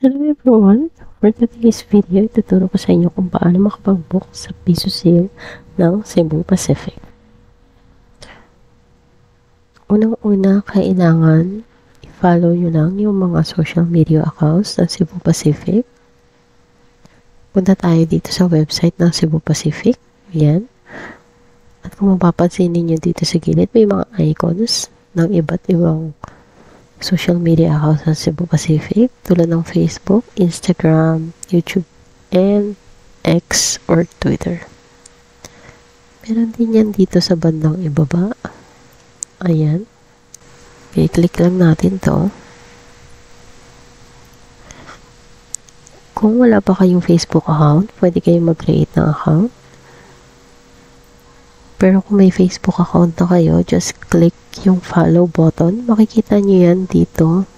Hello everyone! For today's video, ituturo ko sa inyo kung paano makapag-book sa Piso Sale ng Cebu Pacific. Unang-una, kailangan i-follow nyo lang yung mga social media accounts ng Cebu Pacific. Punta tayo dito sa website ng Cebu Pacific. Yan. At kung mapapansin ninyo dito sa gilid, may mga icons ng iba't ibang social media accounts ng Cebu Pacific tulad ng Facebook, Instagram, YouTube, and X or Twitter. Meron din yan dito sa bandang ibaba. Ayan. Okay, click lang natin to. Kung wala pa kayong Facebook account, pwede kayong mag-create ng account. Pero kung may Facebook account na kayo, just click yung follow button. Makikita nyo yan dito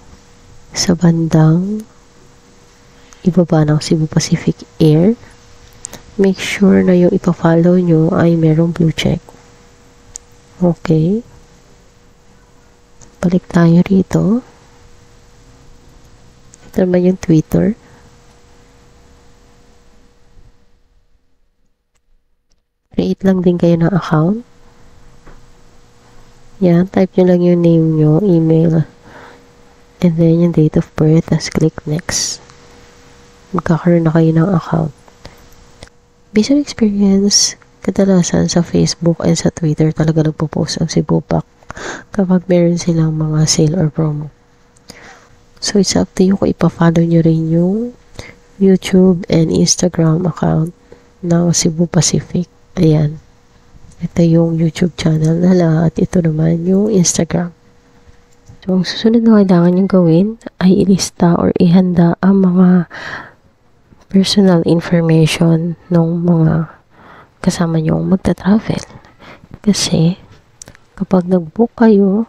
sa bandang ibaba ng Cebu Pacific Air. Make sure na yung ipa-follow nyo ay merong blue check. Okay. Balik tayo rito. Ito naman yung Twitter. Create lang din kayo ng account. Yan, type nyo lang yung name nyo, email, and then yung date of birth, tapos click next. Magkakaroon na kayo ng account. Based on experience, kadalasan sa Facebook and sa Twitter talaga nagpo-post ang Cebu Pack kapag meron silang mga sale or promo. So, it's up to you kung ipa-follow nyo rin yung YouTube and Instagram account ng Cebu Pacific. Ayan. Ito yung YouTube channel nila at ito naman yung Instagram. So, ang susunod na kailangan nyo gawin ay ilista or ihanda ang mga personal information ng mga kasama nyo magta-travel. Kasi, kapag nag-book kayo,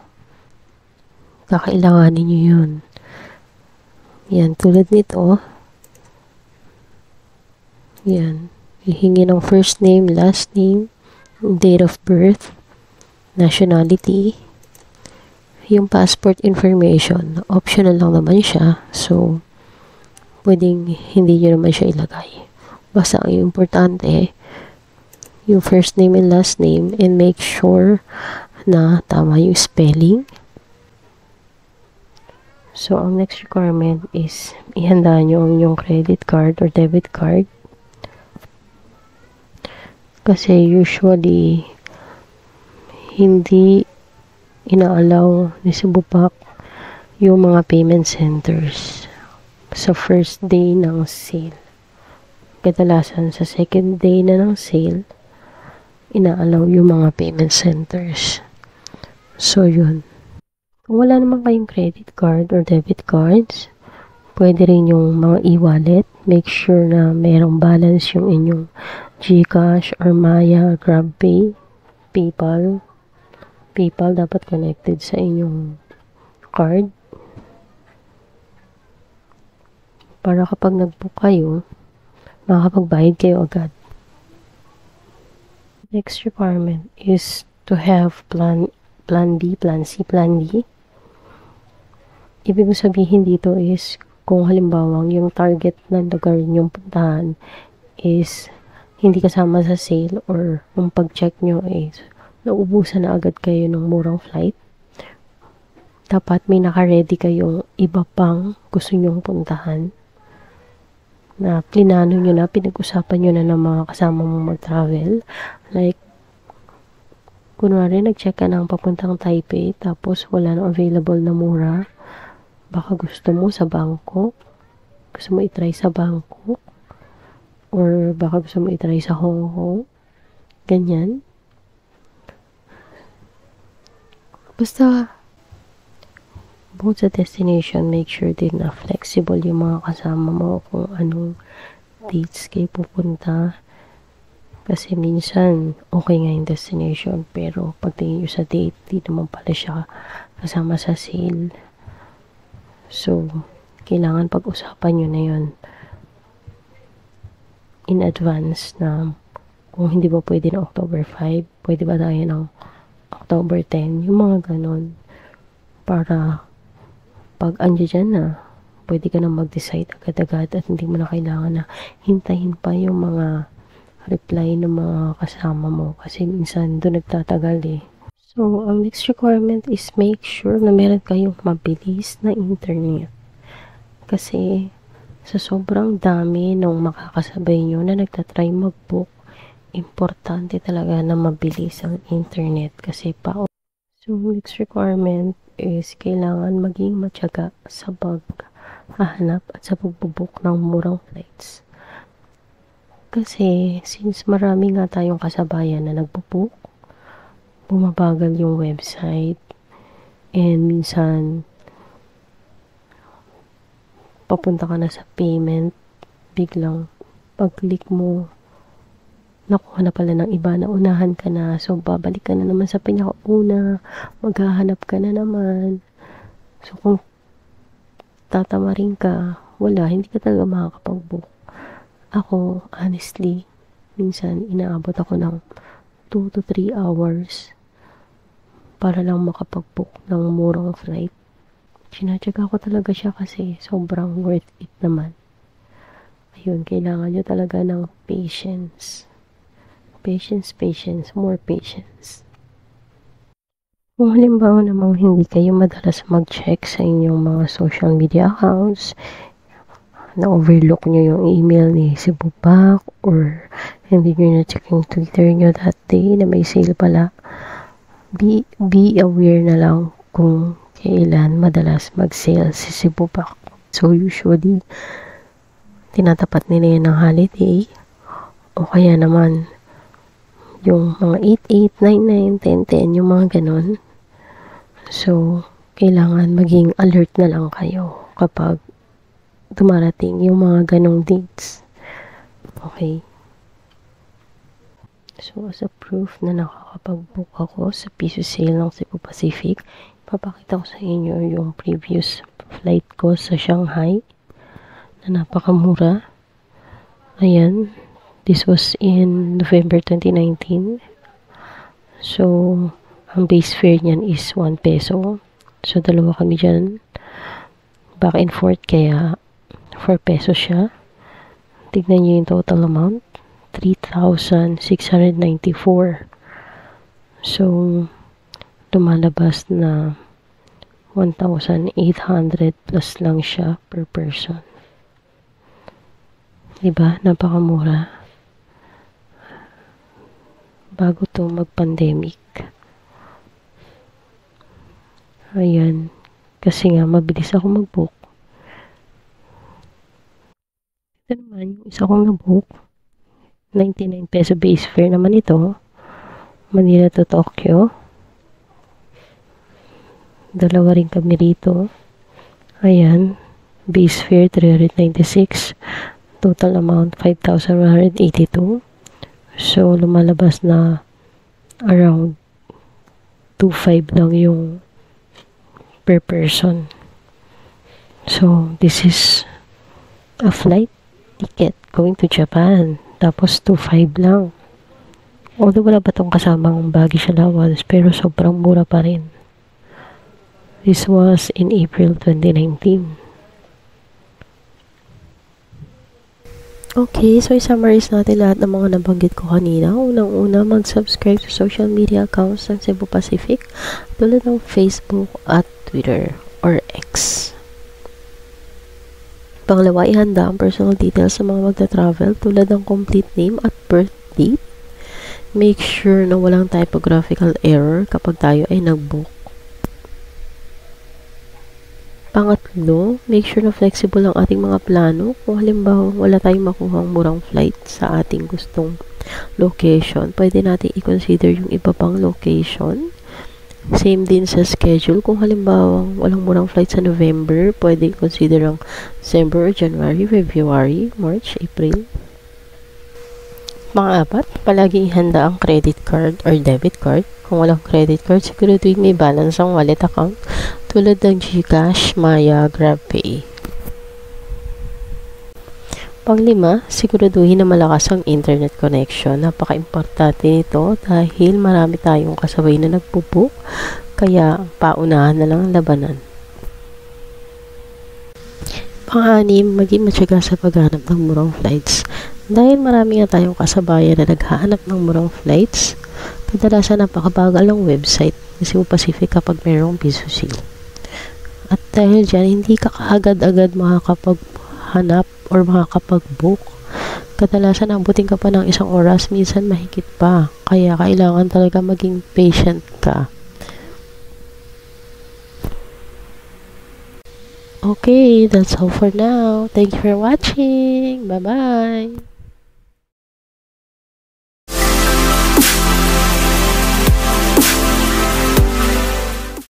kakailanganin nyo yun. Yan, tulad nito. Yan. Hihingi ng first name, last name, date of birth, nationality, yung passport information. Optional lang naman siya. So, pwedeng hindi nyo naman siya ilagay. Basta ang importante, yung first name and last name, and make sure na tama yung spelling. So, ang next requirement is ihanda nyo ang yung credit card or debit card. Kasi usually, hindi inaalaw ni Cebu Pack yung mga payment centers sa first day ng sale. Kadalasan sa second day na ng sale, inaalaw yung mga payment centers. So, yun. Kung wala naman kayong credit card or debit cards, pwede rin yung mga e-wallet. Make sure na mayroong balance yung inyong GCash or Maya, GrabPay, PayPal. PayPal dapat connected sa inyong card. Para kapag nag-book kayo, makakapagbayad kayo agad. Next requirement is to have plan B, plan C, plan D. Ibig sabihin dito is kung halimbawa yung target ng lugar nyong puntahan is hindi kasama sa sale or kung pag-check nyo is naubusan na agad kayo ng murang flight, dapat may naka-ready kayong iba pang gusto nyong puntahan na plinano nyo na, pinag-usapan nyo na ng mga kasama mong mag-travel. Like, kunwari nag-check ka ng papuntang Taipei tapos wala nang available na mura. Baka gusto mo sa Bangkok, gusto mo itry sa Bangkok, or baka gusto mo itry sa Hong Kong. Ganyan. Basta, bukod sa destination, make sure din na flexible yung mga kasama mo kung anong dates kayo pupunta. Kasi minsan, okay nga yung destination, pero pagtingin nyo sa date, di naman pala siya kasama sa sale. So, kailangan pag-usapan nyo na yun in advance na kung hindi ba pwede ng October 5, pwede ba tayo ng October 10, yung mga ganon. Para pag andyan na, pwede ka na mag-decide agad-agad at hindi mo na kailangan na hintayin pa yung mga reply ng mga kasama mo kasi minsan doon nagtatagal eh. So, ang next requirement is make sure na meron kayong mabilis na internet. Kasi sa sobrang dami nung makakasabay nyo na nagtatry mag-book, importante talaga na mabilis ang internet kasi So, next requirement is kailangan maging matyaga sa paghahanap at sa pagbubook ng murang flights. Kasi, since marami nga tayong kasabayan na nagbubook, bumabagal yung website, and minsan, papunta ka na sa payment, biglang, pag-click mo, nakuha na pala ng iba, naunahan ka na, so babalik ka na naman sa pinakauna, maghahanap ka na naman. So, kung tatamarin ka, wala, hindi ka talaga makakapag-book. Ako, honestly, minsan, inaabot ako ng 2 to 3 hours para lang makapag-book ng murang flight. Sinatyaga ko talaga siya kasi sobrang worth it naman. Ayun, kailangan nyo talaga ng patience. Patience, more patience. Kung halimbawa namang hindi kayo madalas mag-check sa inyong mga social media accounts, na-overlook nyo yung email ni Cebupac, or hindi nyo na-check yung Twitter nyo that day na may sale pala, be aware na lang kung kailan madalas mag-sale si Cebupac. So usually, tinatapat nila yan ng holiday, o kaya naman yung mga 8, 8, 9, 9, 10, 10, yung mga ganon. So, kailangan maging alert na lang kayo kapag dumarating yung mga ganong dates. Okay. So, as a proof na nakakapag-book ako sa piso sale ng Cebu Pacific, papakita ko sa inyo yung previous flight ko sa Shanghai na napakamura. Ayan. This was in November 2019. So, ang base fare niyan is 1 peso. So, dalawa kami dyan. Back and forth, kaya 4 pesos siya. Tignan niyo yung total amount. 3,694. So, lumalabas na 1,800 plus lang siya per person. Diba? Napakamura. Bago to mag-pandemic. Ayan. Kasi nga, mabilis ako mag-book. Ito naman, yung isa kong na-book, 99 peso base fare naman ito. Manila to Tokyo. Dalawa rin kami rito. Ayan. Base fare, 396. Total amount, 5,182. So, lumalabas na around 2,500 lang yung per person. So, this is a flight ticket going to Japan. Tapos, 2,500 lang. Although wala ba itong kasamang baggage allowance, pero sobrang mura pa rin. This was in April 2019. Okay, so i-summarize natin lahat ng mga nabanggit ko kanina. Unang-una, mag-subscribe sa social media accounts ng Cebu Pacific tulad ng Facebook at Twitter or X. Pangalawa, ihanda ang personal details sa mga magta-travel tulad ng complete name at birth date. Make sure na walang typographical error kapag tayo ay nag-book. Pangatlo, make sure na flexible ang ating mga plano. Kung halimbawa wala tayong makuhang murang flight sa ating gustong location, pwede natin i-consider yung iba pang location. Same din sa schedule. Kung halimbawa walang murang flight sa November, pwede i-consider ang December, January, February, March, April. Pang-apat, palagi ihanda ang credit card or debit card. Kung walang credit card, siguraduhin may balance ang wallet account tulad ng GCash, Maya, GrabPay. Pang-lima, siguraduhin na malakas ang internet connection. Napaka-importante nito dahil marami tayong kasabay na nagpo-book, kaya paunahan na lang ang labanan. Pang-anim, maging matyaga sa paghahanap ng murang flights. Dahil marami nga tayong kasabayan na naghahanap ng murang flights, kadalasan napakabagal ng website ni Cebu Pacific kapag mayroong piso seal. At dahil dyan, hindi ka kaagad-agad makakapaghanap or makakapag-book. Kadalasan, abutin ka pa ng 1 oras, minsan mahigit pa. Kaya kailangan talaga maging patient ka. Okay, that's all for now. Thank you for watching. Bye-bye.